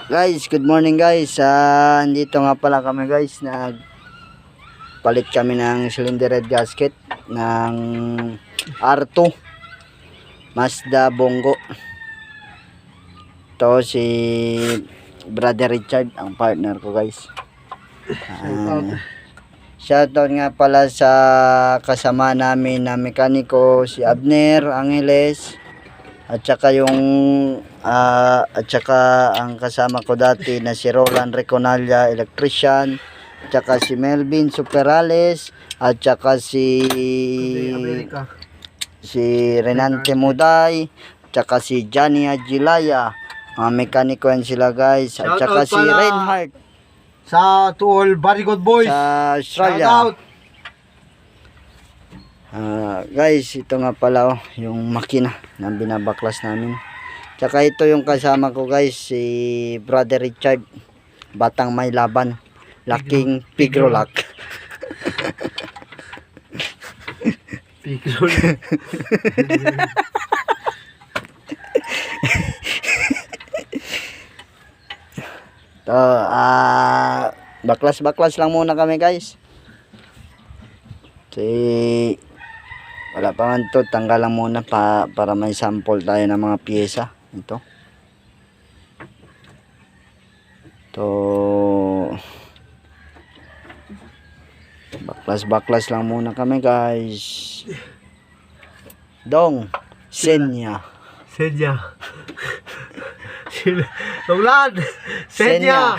Guys, good morning guys. Andito nga pala kami guys. Nagpalit kami ng cylinder head gasket ng R2 Mazda Bongo. Ito si Brother Richard, ang partner ko guys. Shoutout nga pala sa kasama namin na mekaniko, si Abner Angeles. At saka ang kasama ko dati na si Roland Reconalla, electrician. At saka si Melvin Superales. At saka si Renante Muday. At saka si Johnny Agilaya. Mga mekaniko yan sila guys. At saka si Reinhardt. Sa to all very good boys Sa Australia. Shout out. Guys, ito nga pala yung makina na binabaklas namin. Tsaka ito yung kasama ko guys, si Brother Richard, batang may laban, laking pigrolak. Pigrolak. So, baklas lang muna kami guys. Wala pa man to, tanggal lang muna para may sample tayo ng mga pyesa. Ito baklas lang muna kami guys. Dong Senya Roland Senya.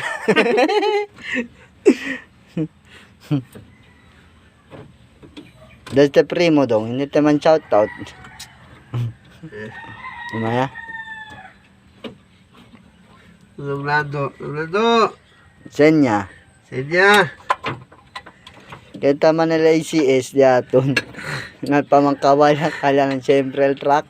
Deste primo dong, hindi naman shoutout. Umaya? Rolando Senya. Kita man nila ACS diaton. Nga pamangkawala kala ng siyempre truck.